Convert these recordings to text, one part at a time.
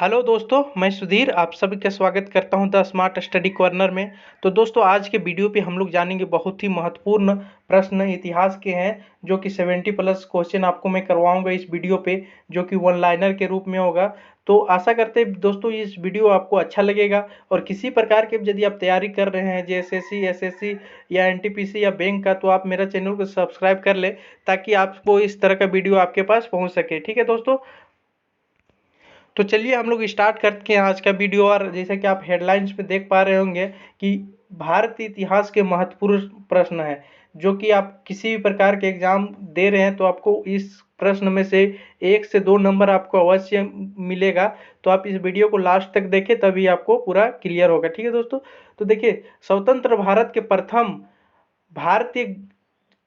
Hello दोस्तों, मैं सुधीर आप सभी का स्वागत करता हूं द स्मार्ट स्टडी कॉर्नर में। तो दोस्तों, आज के वीडियो पे हम लोग जानेंगे बहुत ही महत्वपूर्ण प्रश्न इतिहास के हैं, जो कि 70 प्लस क्वेश्चन आपको मैं करवाऊंगा इस वीडियो पे, जो कि वन लाइनर के रूप में होगा। तो आशा करते हैं दोस्तों इस वीडियो आपको अच्छा लगेगा। और किसी प्रकार के यदि आप तैयारी कर रहे हैं जेएसएससी, एसएससी या एनटीपीसी या बैंक का, तो आप मेरा चैनल को सब्सक्राइब कर ले, ताकि आपको इस तरह का वीडियो आपके पास पहुँच सके। ठीक है दोस्तों, तो चलिए हम लोग स्टार्ट करते हैं आज का वीडियो। और जैसे कि आप हेडलाइंस में देख पा रहे होंगे कि भारतीय इतिहास के महत्वपूर्ण प्रश्न है, जो कि आप किसी भी प्रकार के एग्जाम दे रहे हैं तो आपको इस प्रश्न में से 1 से 2 नंबर आपको अवश्य मिलेगा। तो आप इस वीडियो को लास्ट तक देखें, तभी आपको पूरा क्लियर होगा। ठीक है दोस्तों, तो देखिए, स्वतंत्र भारत के प्रथम भारतीय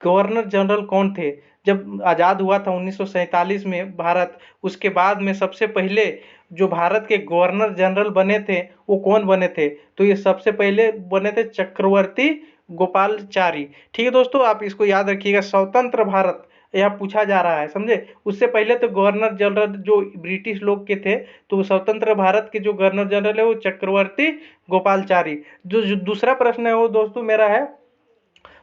गवर्नर जनरल कौन थे? जब आज़ाद हुआ था 1947 में भारत, उसके बाद में सबसे पहले जो भारत के गवर्नर जनरल बने थे वो कौन बने थे? तो ये सबसे पहले बने थे चक्रवर्ती गोपालचारी। ठीक है दोस्तों, आप इसको याद रखिएगा। स्वतंत्र भारत यह पूछा जा रहा है, समझे। उससे पहले तो गवर्नर जनरल जो ब्रिटिश लोग के थे, तो स्वतंत्र भारत के जो गवर्नर जनरल है वो चक्रवर्ती गोपालचारी। जो दूसरा प्रश्न है वो दोस्तों मेरा है,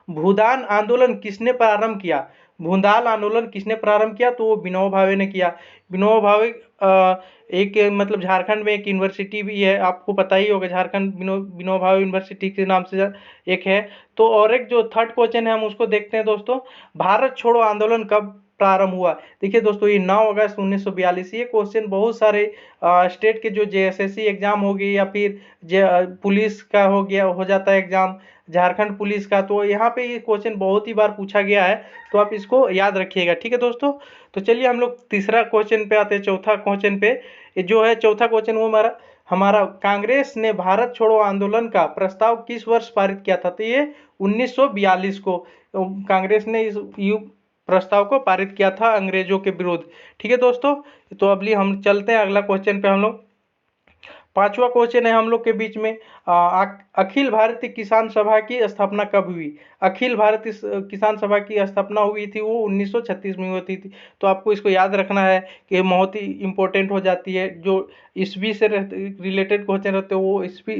भूदान आंदोलन किसने प्रारंभ किया? भूदान आंदोलन किसने प्रारंभ किया? तो वो विनोबा भावे ने किया। विनोबा भावे एक मतलब झारखंड में एक यूनिवर्सिटी भी है, आपको पता ही होगा, झारखंड विनोबा भावे यूनिवर्सिटी के नाम से एक है। तो और एक जो थर्ड क्वेश्चन है हम उसको देखते हैं दोस्तों, भारत छोड़ो आंदोलन कब प्रारंभ हुआ? देखिए दोस्तों, ये 9 अगस्त 1942। ये क्वेश्चन बहुत सारे स्टेट के जो जेएसएससी एग्जाम हो गई या फिर पुलिस का हो गया, हो जाता है एग्जाम, झारखंड पुलिस का, तो यहाँ पे ये क्वेश्चन बहुत ही बार पूछा गया है। तो आप इसको याद रखिएगा। ठीक है दोस्तों, तो चलिए हम लोग तीसरा क्वेश्चन पे आते हैं, चौथा क्वेश्चन पे। ये जो है चौथा क्वेश्चन, वो हमारा हमारा कांग्रेस ने भारत छोड़ो आंदोलन का प्रस्ताव किस वर्ष पारित किया था? तो ये 1942 को कांग्रेस ने इस प्रस्ताव को पारित किया था अंग्रेजों के विरुद्ध। ठीक है दोस्तों, तो अभी हम चलते हैं अगला क्वेश्चन पे। हम लोग पांचवा क्वेश्चन है हम लोग के बीच में, अखिल भारतीय किसान सभा की स्थापना कब हुई? अखिल भारतीय किसान सभा की स्थापना हुई थी वो 1936 में होती थी। तो आपको इसको याद रखना है कि बहुत ही इंपॉर्टेंट हो जाती है। जो ईस्वी से रिलेटेड क्वेश्चन रहते हैं वो ईस्वी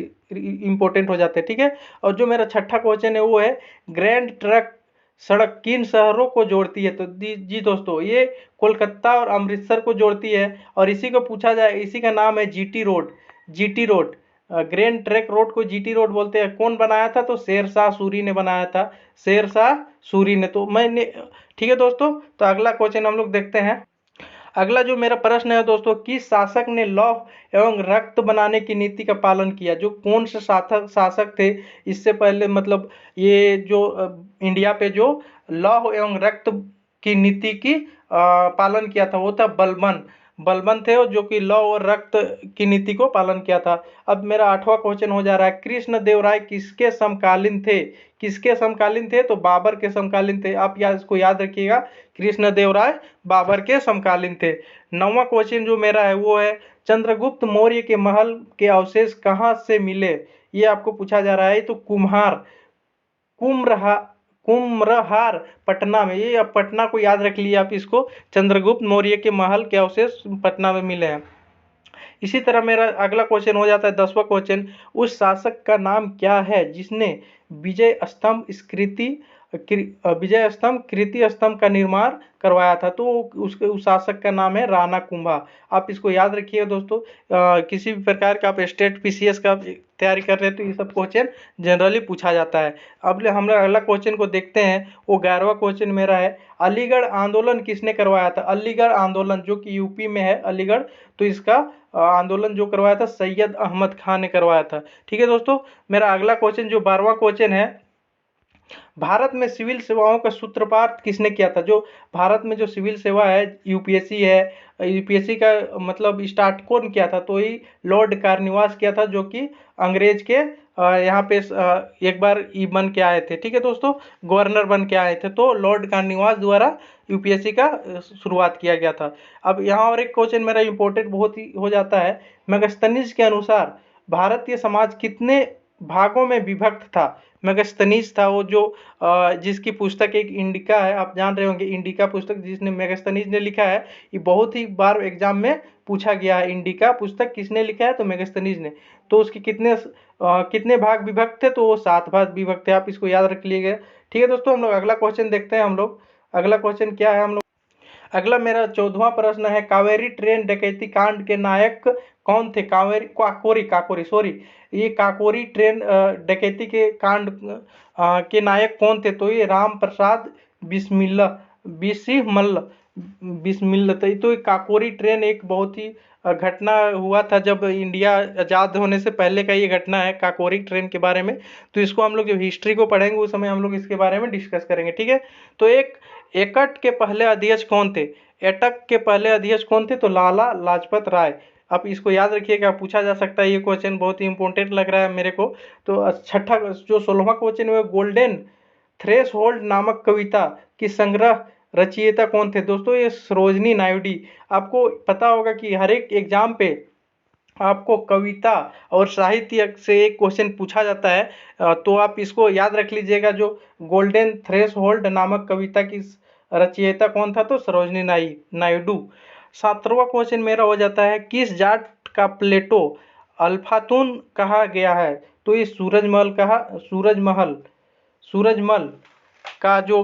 इंपॉर्टेंट हो जाते हैं। ठीक है, और जो मेरा छठा क्वेश्चन है वो है, ग्रैंड ट्रक सड़क किन शहरों को जोड़ती है? तो जी दोस्तों, ये कोलकाता और अमृतसर को जोड़ती है। और इसी को पूछा जाए, इसी का नाम है GT road. GT road, grand track road को जीटी रोड बोलते हैं। कौन बनाया था? तो शेरशाह सूरी ने बनाया था, शेरशाह सूरी ने। तो मैंने, ठीक है दोस्तों, तो अगला क्वेश्चन हम लोग देखते हैं। अगला जो मेरा प्रश्न है दोस्तों, किस शासक ने लौह एवं रक्त बनाने की नीति का पालन किया? जो कौन से शासक शासक थे इससे पहले, मतलब ये जो इंडिया पे जो लौह एवं रक्त की नीति की पालन किया था, वो था बलबन। बलबन थे वो, जो कि लौह और रक्त की नीति को पालन किया था। अब मेरा आठवां क्वेश्चन हो जा रहा है, कृष्ण देव राय किसके समकालीन थे? किसके समकालीन थे? तो बाबर के समकालीन थे। आप इसको याद रखिएगा, कृष्ण देव राय बाबर के समकालीन थे। नौवां क्वेश्चन जो मेरा है वो है, चंद्रगुप्त मौर्य के महल के अवशेष कहाँ से मिले? ये आपको पूछा जा रहा है। तो कुम्हरहा कुम्हरहार पटना में, ये आप पटना को याद रख लिए आप इसको, चंद्रगुप्त मौर्य के महल के अवशेष पटना में मिले हैं। इसी तरह मेरा अगला क्वेश्चन हो जाता है 10वां क्वेश्चन, उस शासक का नाम क्या है जिसने विजय स्तंभ स्कृति विजय स्तंभ कृति स्तंभ का निर्माण करवाया था? तो उसके उस शासक का नाम है राणा कुंभा। आप इसको याद रखिए दोस्तों। किसी भी प्रकार का आप स्टेट पीसीएस का तैयारी कर रहे हैं तो ये सब क्वेश्चन जनरली पूछा जाता है। अब हम लोग अगला क्वेश्चन को देखते हैं। वो 11वां क्वेश्चन मेरा है, अलीगढ़ आंदोलन किसने करवाया था? अलीगढ़ आंदोलन जो कि यूपी में है अलीगढ़, तो इसका आंदोलन जो करवाया था सैयद अहमद खान ने करवाया था। ठीक है दोस्तों, मेरा अगला क्वेश्चन जो 12वां क्वेश्चन है, भारत में सिविल सेवाओं का सूत्रपात किसने किया था? जो भारत में जो सिविल सेवा है, यूपीएससी है, यूपीएससी का मतलब स्टार्ट कौन किया था? तो ही लॉर्ड कार्नवालिस किया था, जो कि अंग्रेज के यहाँ पे एक बार ई बन के आए थे। ठीक है दोस्तों, गवर्नर बन के आए थे, तो लॉर्ड कार्नवालिस द्वारा यूपीएससी का शुरुआत किया गया था। अब यहाँ और एक क्वेश्चन मेरा इंपॉर्टेंट बहुत ही हो जाता है, मेगास्थनीज के अनुसार भारतीय समाज कितने भागों में विभक्त था? मेगास्थनीज था वो, जो जिसकी पुस्तक एक इंडिका है, आप जान रहे होंगे इंडिका पुस्तक जिसने मेगास्थनीज ने लिखा है। ये बहुत ही बार एग्जाम में पूछा गया है। इंडिका पुस्तक किसने लिखा है? तो मेगास्थनीज ने। तो उसके कितने भाग विभक्त थे? तो वो 7 भाग विभक्त थे, आप इसको याद रख लीजिएगा। ठीक है दोस्तों, हम लोग अगला क्वेश्चन देखते हैं। हम लोग अगला क्वेश्चन क्या है, हम लोग अगला मेरा 14वां प्रश्न है, कावेरी ट्रेन डकैती कांड के नायक कौन थे? काकोरी काकोरी सॉरी, ये काकोरी ट्रेन डकैती के कांड के नायक कौन थे? तो ये राम प्रसाद बिस्मिल्ला बिस्मिल्ला बिस्मिल्ला। तो ये काकोरी ट्रेन एक बहुत ही घटना हुआ था जब इंडिया आज़ाद होने से पहले का ये घटना है, काकोरी ट्रेन के बारे में। तो इसको हम लोग जब हिस्ट्री को पढ़ेंगे उस समय हम लोग इसके बारे में डिस्कस करेंगे। ठीक है, तो एकट के पहले अध्यक्ष कौन थे? एटक के पहले अध्यक्ष कौन थे? तो लाला लाजपत राय। आप इसको याद रखिएगा, पूछा जा सकता है, ये क्वेश्चन बहुत ही इंपॉर्टेंट लग रहा है मेरे को। तो छठा जो 16वां क्वेश्चन है, गोल्डन थ्रेश होल्ड नामक कविता की संग्रह रचयिता कौन थे? दोस्तों ये सरोजनी नायडू। आपको पता होगा कि हर एक एग्जाम पे आपको कविता और साहित्य से एक क्वेश्चन पूछा जाता है, तो आप इसको याद रख लीजिएगा। जो गोल्डन थ्रेशोल्ड नामक कविता की रचयिता कौन था? तो सरोजनी नायडू। 17वां क्वेश्चन मेरा हो जाता है, किस जाट का प्लेटो अल्फातून कहा गया है? तो ये सूरजमल का जो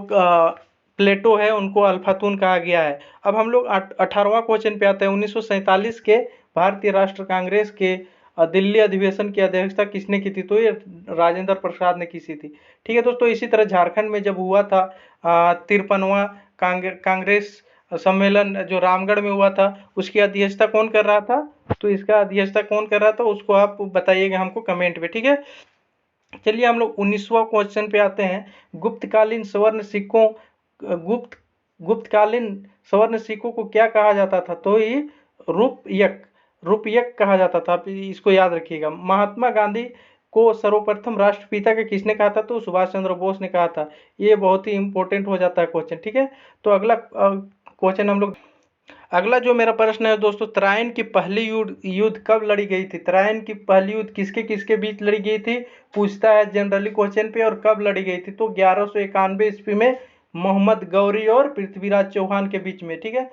प्लेटो है उनको अल्फातून कहा गया है। अब हम लोग 18वां क्वेश्चन पे आते हैं। 1947 के भारतीय राष्ट्र कांग्रेस के दिल्ली अधिवेशन की अध्यक्षता किसने की थी? तो ये राजेंद्र प्रसाद ने की थी। ठीक है दोस्तों, इसी तरह झारखंड में जब हुआ था 53वां कांग्रेस सम्मेलन जो रामगढ़ में हुआ था, उसकी अध्यक्षता कौन कर रहा था? तो इसका अध्यक्षता कौन कर रहा था उसको आप बताइएगा हमको कमेंट में। ठीक है, चलिए हम लोग 19वां क्वेश्चन पे आते हैं। गुप्तकालीन स्वर्ण सिक्कों गुप्तकालीन स्वर्ण सिक्कों को क्या कहा जाता था? तो ये रुपयक कहा जाता था। आप इसको याद रखिएगा। महात्मा गांधी को सर्वप्रथम राष्ट्रपिता के किसने कहा था? तो सुभाष चंद्र बोस ने कहा था। ये बहुत ही इंपॉर्टेंट हो जाता है क्वेश्चन। ठीक है, तो अगला क्वेश्चन हम लोग अगला जो मेरा प्रश्न है दोस्तों, तराइन की पहली युद्ध कब लड़ी गई थी? तराइन की पहली युद्ध किसके किसके बीच लड़ी गई थी पूछता है जनरली क्वेश्चन पे, और कब लड़ी गई थी? तो 1191 ईस्वी में मोहम्मद गौरी और पृथ्वीराज चौहान के बीच में। ठीक है,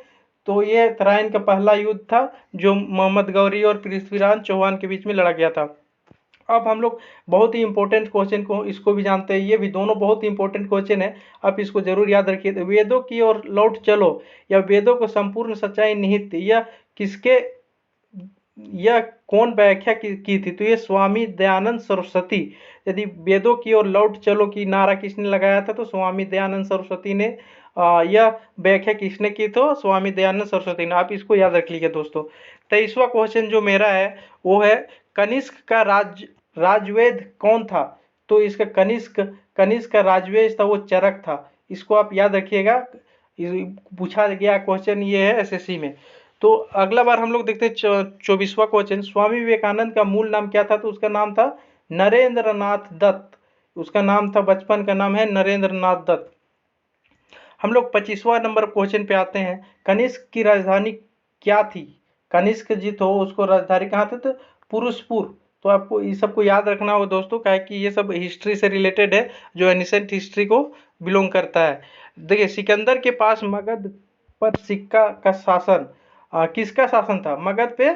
तो ये तराइन का पहला युद्ध था जो मोहम्मद गौरी और पृथ्वीराज चौहान के बीच में लड़ा गया था। अब हम लोग बहुत ही इंपॉर्टेंट क्वेश्चन को इसको भी जानते हैं, ये भी दोनों बहुत ही इंपॉर्टेंट क्वेश्चन है, आप इसको जरूर याद रखिए। वेदों की ओर लौट चलो या वेदों को संपूर्ण सच्चाई निहित थी, यह कौन व्याख्या की थी? तो ये स्वामी दयानंद सरस्वती। यदि वेदों की ओर लौट चलो की नारा किसने लगाया था? तो स्वामी दयानंद सरस्वती ने। यह व्याख्या किसने की? तो स्वामी दयानंद सरस्वती ने। आप इसको याद रख लीजिए दोस्तों। 23वां क्वेश्चन जो मेरा है वो है, कनिष्क का राजवेद कौन था? तो इसका कनिष्क का राजवेद था वो चरक था। इसको आप याद रखिएगा, पूछा गया क्वेश्चन ये है एसएससी में। तो अगला बार हम लोग देखते हैं 24वां क्वेश्चन। स्वामी विवेकानंद का मूल नाम क्या था? तो उसका नाम था नरेंद्र नाथ दत्त। उसका नाम था, बचपन का नाम है नरेंद्र नाथ दत्त। हम लोग 25वां नंबर क्वेश्चन पे आते हैं। कनिष्क की राजधानी क्या थी? कनिष्क जी तो उसको राजधानी कहाँ थे? तो पुरुषपुर। तो आपको ये सबको याद रखना होगा दोस्तों, क्या कि ये सब हिस्ट्री से रिलेटेड है, जो एनिसेंट हिस्ट्री को बिलोंग करता है। देखिए, सिकंदर के पास मगध पर सिक्का का शासन किसका शासन था? मगध पे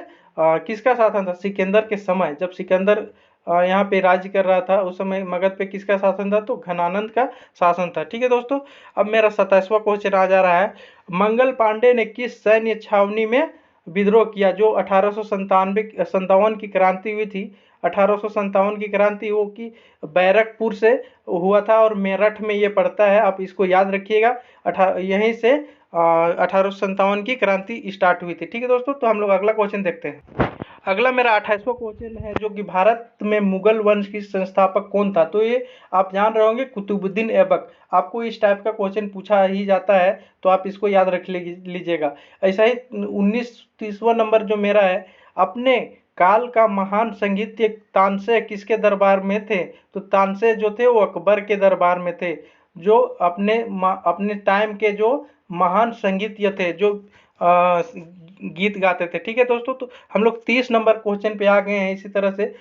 किसका शासन था? सिकंदर के समय, जब सिकंदर यहाँ पे राज्य कर रहा था उस समय मगध पे किसका शासन था? तो घनानंद का शासन था। ठीक है दोस्तों, अब मेरा 27वां क्वेश्चन आ जा रहा है। मंगल पांडे ने किस सैन्य छावनी में विद्रोह किया? जो 1857 की क्रांति हुई थी, 1857 की क्रांति वो की बैरकपुर से हुआ था और मेरठ में ये पड़ता है, आप इसको याद रखिएगा। यहीं से 1857 की क्रांति स्टार्ट हुई थी। ठीक है दोस्तों, तो हम लोग अगला क्वेश्चन देखते हैं। अगला मेरा 28वां क्वेश्चन है, जो कि भारत में मुगल वंश की संस्थापक कौन था? तो ये आप जान रहे होंगे, कुतुबुद्दीन ऐबक। आपको इस टाइप का क्वेश्चन पूछा ही जाता है, तो आप इसको याद रख लीजिएगा। ऐसा ही 30वां नंबर जो मेरा है, अपने काल का महान संगीतज्ञ तानसेन किसके दरबार में थे? तो तानसेन जो थे वो अकबर के दरबार में थे, जो अपने टाइम के जो महान संगीतज्ञ थे, जो गीत गाते थे। ठीक है दोस्तों, तो हम लोग 30 नंबर क्वेश्चन पे आ गए हैं। इसी तरह से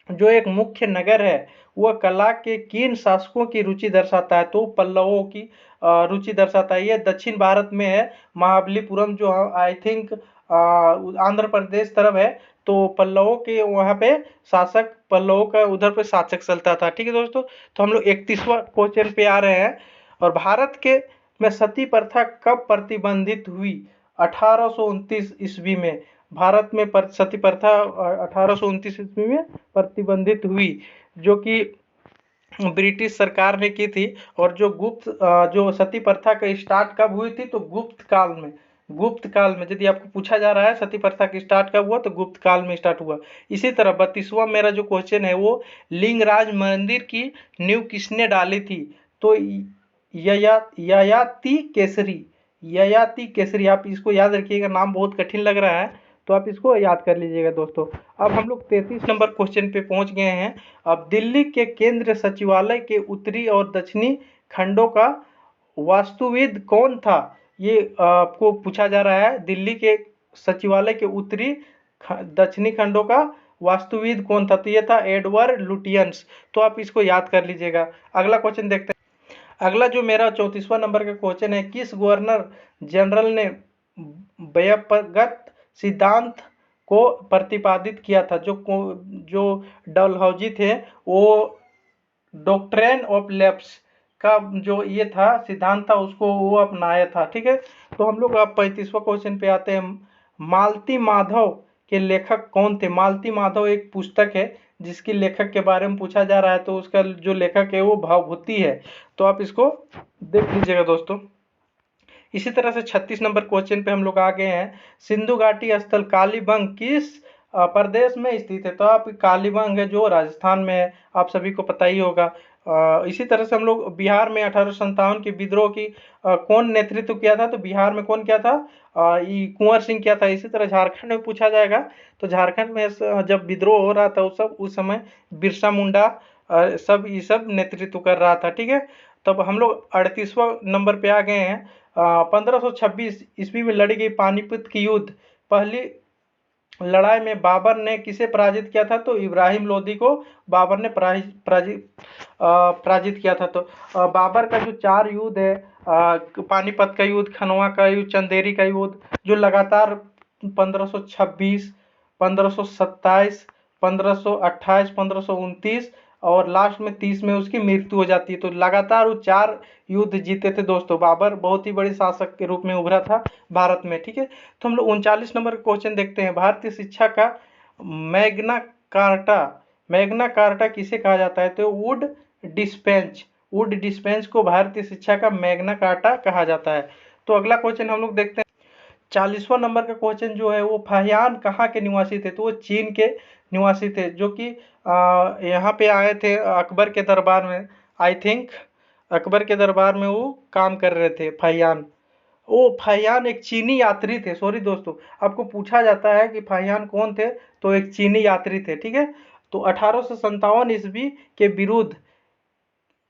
जो एक मुख्य नगर है वह कला के किन शासकों की रुचि दर्शाता है? तो पल्लवों की रुचि दर्शाता है। ये दक्षिण भारत में है, महाबलीपुरम जो आई थिंक आंध्र प्रदेश तरफ है। तो पल्लवों के वहाँ पे शासक, पल्लवों का उधर पे शासक चलता था। ठीक है दोस्तों, तो हम लोग 31वां क्वेश्चन पे आ रहे हैं। और भारत के में सती प्रथा कब प्रतिबंधित हुई? 1829 ईस्वी में भारत में सती प्रथा 1829 ईस्वी में प्रतिबंधित हुई, जो कि ब्रिटिश सरकार ने की थी। और जो जो सती प्रथा का स्टार्ट कब हुई थी? तो गुप्त काल में। गुप्त काल में यदि आपको पूछा जा रहा है सती प्रथा की स्टार्ट कब हुआ, तो गुप्त काल में स्टार्ट हुआ। इसी तरह 32वां मेरा जो क्वेश्चन है वो लिंगराज मंदिर की नींव किसने डाली थी? तो ययाति केसरी। ययाति केसरी, आप इसको याद रखिएगा, नाम बहुत कठिन लग रहा है तो आप इसको याद कर लीजिएगा दोस्तों। अब हम लोग 33 नंबर क्वेश्चन पे पहुंच गए हैं। अब दिल्ली के केंद्रीय सचिवालय के उत्तरी और दक्षिणी खंडों का वास्तुविद कौन था? ये आपको पूछा जा रहा है। दिल्ली के सचिवालय के उत्तरी दक्षिणी खंडों का वास्तुविद कौन था? तो ये था एडवर्ड लुटियंस। तो आप इसको याद कर लीजिएगा। अगला क्वेश्चन देखते हैं। अगला जो मेरा 34वां नंबर का क्वेश्चन है, किस गवर्नर जनरल ने व्यापकगत सिद्धांत को प्रतिपादित किया था? जो डलहौजी थे वो डॉक्ट्रेन ऑफ लैप्स का जो ये था सिद्धांत था उसको वो अपनाया था। ठीक है, तो हम लोग अब 35वां क्वेश्चन पे आते हैं। मालती माधव के लेखक कौन थे? मालती माधव एक पुस्तक है जिसकी लेखक के बारे में पूछा जा रहा है, तो उसका जो लेखक है वो भावभूति है। तो आप इसको देख लीजिएगा दोस्तों। इसी तरह से 36 नंबर क्वेश्चन पे हम लोग आ गए हैं। सिंधु घाटी स्थल कालीबंग किस प्रदेश में स्थित है? तो आप कालीबंग है जो राजस्थान में है, आप सभी को पता ही होगा। इसी तरह से हम लोग बिहार में 1857 के विद्रोह की कौन नेतृत्व किया था? तो बिहार में कौन किया था? कुंवर सिंह किया था। इसी तरह झारखंड में पूछा जाएगा तो झारखंड में जब विद्रोह हो रहा था उस समय बिरसा मुंडा ये सब नेतृत्व कर रहा था। ठीक है, तब हम लोग 38वां नंबर पे आ गए हैं। 1526 ईस्वी में लड़ी गई पानीपत की युद्ध, पहली लड़ाई में बाबर ने किसे पराजित किया था? तो इब्राहिम लोदी को बाबर ने पराजित किया था। तो बाबर का जो 4 युद्ध है, पानीपत का युद्ध, खनवा का युद्ध, चंदेरी का युद्ध, जो लगातार 1526, 1527, 1528, 1529 और लास्ट में 30 में उसकी मृत्यु हो जाती है। तो लगातार वो 4 युद्ध जीते थे दोस्तों। बाबर बहुत ही बड़े शासक के रूप में उभरा था भारत में। ठीक है, तो हम लोग 39 नंबर का क्वेश्चन देखते हैं। भारतीय शिक्षा का मैग्ना कार्टा, मैग्ना कार्टा किसे कहा जाता है? तो वुड डिस्पेंस को भारतीय शिक्षा का मैग्ना कार्टा कहा जाता है। तो अगला क्वेश्चन हम लोग देखते हैं। 40वां नंबर का क्वेश्चन जो है वो फाहियान कहाँ के निवासी थे? तो वो चीन के निवासी थे, जो कि यहाँ पे आए थे अकबर के दरबार में। आई थिंक अकबर के दरबार में वो काम कर रहे थे फाहियान। वो फाहियान एक चीनी यात्री थे। सॉरी दोस्तों, आपको पूछा जाता है कि फाहियान कौन थे, तो एक चीनी यात्री थे। ठीक है, तो 1857 ईस्वी के विरुद्ध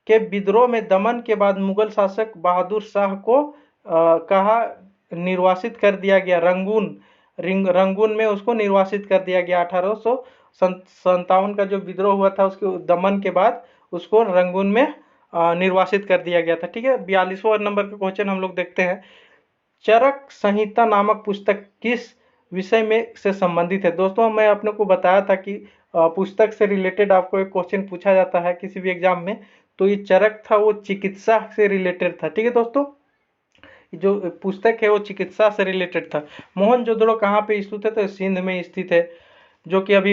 के विद्रोह में दमन के बाद मुगल शासक बहादुर शाह को कहा निर्वासित कर दिया गया? रंगून में उसको निर्वासित कर दिया गया। 1857 का जो विद्रोह हुआ था उसके दमन के बाद उसको रंगून में निर्वासित कर दिया गया था। ठीक है, 42वां नंबर का क्वेश्चन हम लोग देखते हैं। चरक संहिता नामक पुस्तक किस विषय में से संबंधित है? दोस्तों मैं अपने को बताया था कि पुस्तक से रिलेटेड आपको एक क्वेश्चन पूछा जाता है किसी भी एग्जाम में, तो ये चरक था वो चिकित्सा से रिलेटेड था। ठीक है दोस्तों, जो पुस्तक है वो चिकित्सा से रिलेटेड था। मोहनजोदड़ो कहाँ पे स्थित है? तो सिंध में स्थित है, जो कि अभी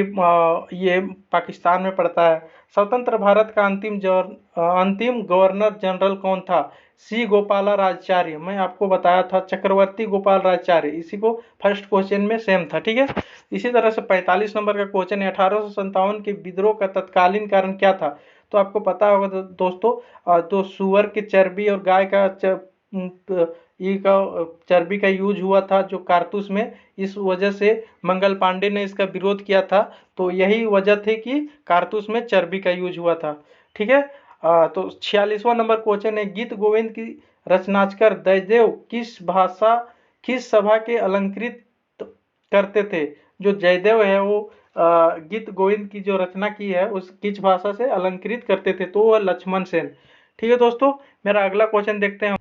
ये पाकिस्तान में पड़ता है। स्वतंत्र भारत का अंतिम गवर्नर जनरल कौन था? सी गोपालाचार्य। मैं आपको बताया था चक्रवर्ती गोपालाचार्य, इसी को फर्स्ट क्वेश्चन में सेम था। ठीक है, इसी तरह से 45 नंबर का क्वेश्चन है। 1857 के विद्रोह का तत्कालीन कारण क्या था? तो आपको पता होगा दोस्तों, तो सुअर की चर्बी और गाय का चर्बी का यूज हुआ था जो कारतूस में, इस वजह से मंगल पांडे ने इसका विरोध किया था। तो यही वजह थी कि कारतूस में चर्बी का यूज हुआ था। ठीक है, तो 46वां नंबर क्वेश्चन है। गीत गोविंद की रचनाकार दयादेव किस सभा के अलंकृत करते थे? जो जयदेव है वो गीत गोविंद की जो रचना की है उस किस भाषा से अलंकृत करते थे, तो वह लक्ष्मण सेन। ठीक है दोस्तों, मेरा अगला क्वेश्चन देखते हैं।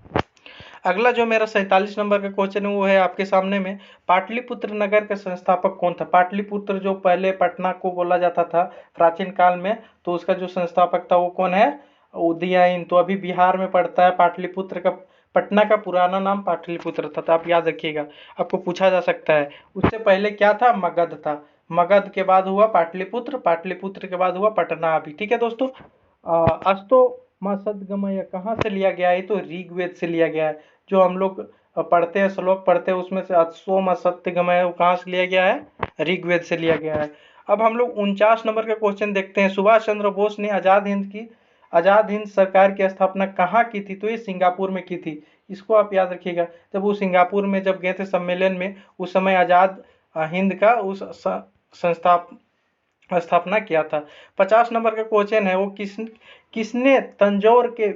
अगला जो मेरा 47 नंबर का क्वेश्चन है वो है आपके सामने में, पाटलिपुत्र नगर का संस्थापक कौन था। पाटलिपुत्र जो पहले पटना को बोला जाता था प्राचीन काल में, तो उसका जो संस्थापक था वो कौन है, उदयन। तो अभी बिहार में पड़ता है पाटलिपुत्र का, पटना का पुराना नाम पाटलिपुत्र था, तो आप याद रखिएगा, आपको पूछा जा सकता है। उससे पहले क्या था, मगध था, मगध के बाद हुआ पाटलिपुत्र, पाटलिपुत्र के बाद हुआ पटना अभी। ठीक है दोस्तों, अस्तो मसदगमय कहाँ से लिया गया है, ये तो ऋग्वेद से लिया गया है। जो हम लोग पढ़ते हैं, श्लोक पढ़ते हैं, उसमें से अश्वम असत्यगमय वो कहाँ से लिया गया है, ऋग्वेद से लिया गया है। अब हम लोग 49 नंबर का क्वेश्चन देखते हैं। सुभाष चंद्र बोस ने आजाद हिंद सरकार की स्थापना कहाँ की थी, तो ये सिंगापुर में की थी। इसको आप याद रखिएगा, जब वो सिंगापुर में जब गए थे सम्मेलन में, उस समय आजाद हिंद का उस स्थापना किया था। 50 नंबर का क्वेश्चन है, वो किसने तंजौर के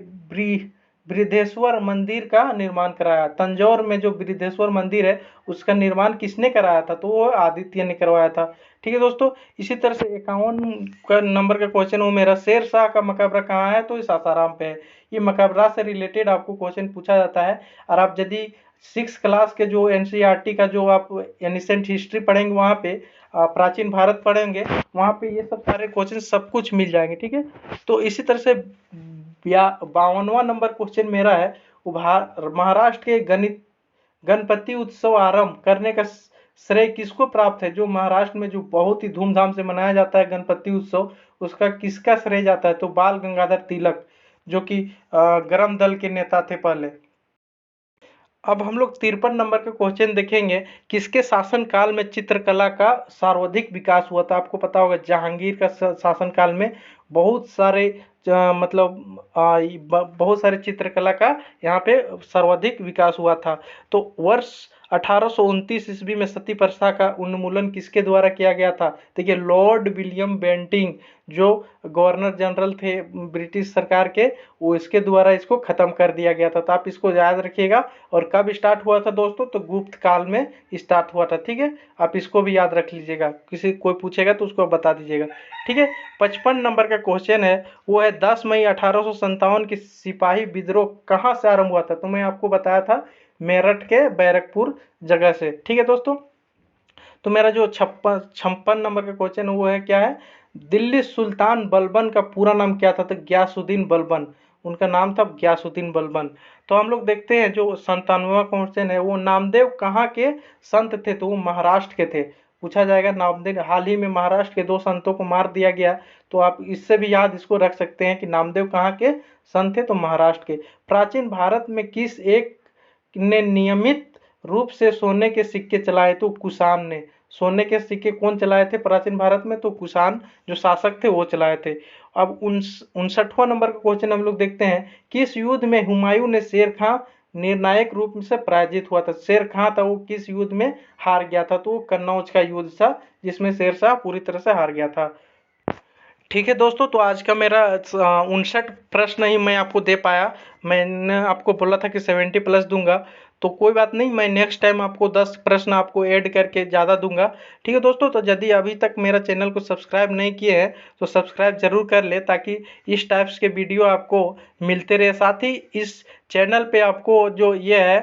बृहदेश्वर मंदिर का निर्माण कराया। तंजौर में जो बृहदेश्वर मंदिर है उसका निर्माण किसने कराया था, तो वो आदित्य ने करवाया था। ठीक है दोस्तों, इसी तरह से 51 का नंबर का क्वेश्चन वो मेरा, शेर शाह का मकबरा कहाँ है, तो ये सासाराम पे है। ये मकबरा से रिलेटेड आपको क्वेश्चन पूछा जाता है, और आप यदि 6 क्लास के जो एनसीईआरटी का जो आप एनिसेंट हिस्ट्री पढ़ेंगे, वहाँ पे प्राचीन भारत पढ़ेंगे, वहाँ पे ये सब सारे क्वेश्चन सब कुछ मिल जाएंगे। ठीक है, तो इसी तरह से 52वां नंबर क्वेश्चन मेरा है, महाराष्ट्र के गणपति उत्सव आरंभ करने का श्रेय किसको प्राप्त है। जो महाराष्ट्र में जो बहुत ही धूमधाम से मनाया जाता है गणपति उत्सव, उसका किसका श्रेय जाता है, तो बाल गंगाधर तिलक, जो कि गरम दल के नेता थे पहले। अब हम लोग 53 नंबर का क्वेश्चन देखेंगे, किसके शासन काल में चित्रकला का सर्वाधिक विकास हुआ था। आपको पता होगा जहांगीर का शासन काल में बहुत सारे बहुत सारे चित्रकला का यहाँ पे सर्वाधिक विकास हुआ था। तो वर्ष 1829 ईस्वी में सती प्रथा का उन्मूलन किसके द्वारा किया गया था। देखिए, लॉर्ड विलियम बेंटिंग जो गवर्नर जनरल थे ब्रिटिश सरकार के, वो इसके द्वारा इसको खत्म कर दिया गया था। तो आप इसको याद रखिएगा। और कब स्टार्ट हुआ था दोस्तों, तो गुप्त काल में स्टार्ट हुआ था। ठीक है, आप इसको भी याद रख लीजिएगा, किसी कोई पूछेगा तो उसको बता दीजिएगा। ठीक है, 55 नंबर का क्वेश्चन है, वो है 10 मई 1857 की सिपाही विद्रोह कहाँ से आरंभ हुआ था। तो मैं आपको बताया था मेरठ के बैरकपुर जगह से। ठीक है दोस्तों, तो मेरा जो 56 नंबर का क्वेश्चन वो है, क्या है, दिल्ली सुल्तान बलबन का पूरा नाम क्या था, तो गयासुद्दीन बलबन, उनका नाम था गयासुद्दीन बलबन। तो हम लोग देखते हैं जो 97वां क्वेश्चन है, वो नामदेव कहाँ के संत थे, तो वो महाराष्ट्र के थे। पूछा जाएगा, नामदेव हाल ही में महाराष्ट्र के 2 संतों को मार दिया गया, तो आप इससे भी याद इसको रख सकते हैं कि नामदेव कहाँ के संत थे, तो महाराष्ट्र के। प्राचीन भारत में किस एक ने नियमित रूप से सोने के सिक्के चलाए, तो कुषाण ने। सोने के सिक्के कौन चलाए थे प्राचीन भारत में, तो कुषाण जो शासक थे वो चलाए थे। अब 59वां नंबर का क्वेश्चन हम लोग देखते हैं, किस युद्ध में हुमायूं ने शेर खां निर्णायक रूप से पराजित हुआ था। शेर खां था वो किस युद्ध में हार गया था, तो वो कन्नौज का युद्ध था जिसमें शेरशाह पूरी तरह से हार गया था। ठीक है दोस्तों, तो आज का मेरा 59 प्रश्न ही मैं आपको दे पाया। मैंने आपको बोला था कि 70 प्लस दूंगा, तो कोई बात नहीं, मैं नेक्स्ट टाइम आपको 10 प्रश्न आपको ऐड करके ज़्यादा दूंगा। ठीक है दोस्तों, तो यदि अभी तक मेरा चैनल को सब्सक्राइब नहीं किए हैं तो सब्सक्राइब जरूर कर ले, ताकि इस टाइप्स के वीडियो आपको मिलते रहे। साथ ही इस चैनल पे आपको जो ये है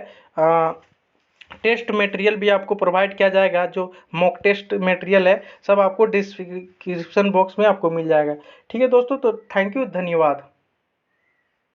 टेस्ट मटेरियल भी आपको प्रोवाइड किया जाएगा। जो मॉक टेस्ट मटेरियल है सब आपको डिस्क्रिप्शन बॉक्स में आपको मिल जाएगा। ठीक है दोस्तों, तो थैंक यू, धन्यवाद।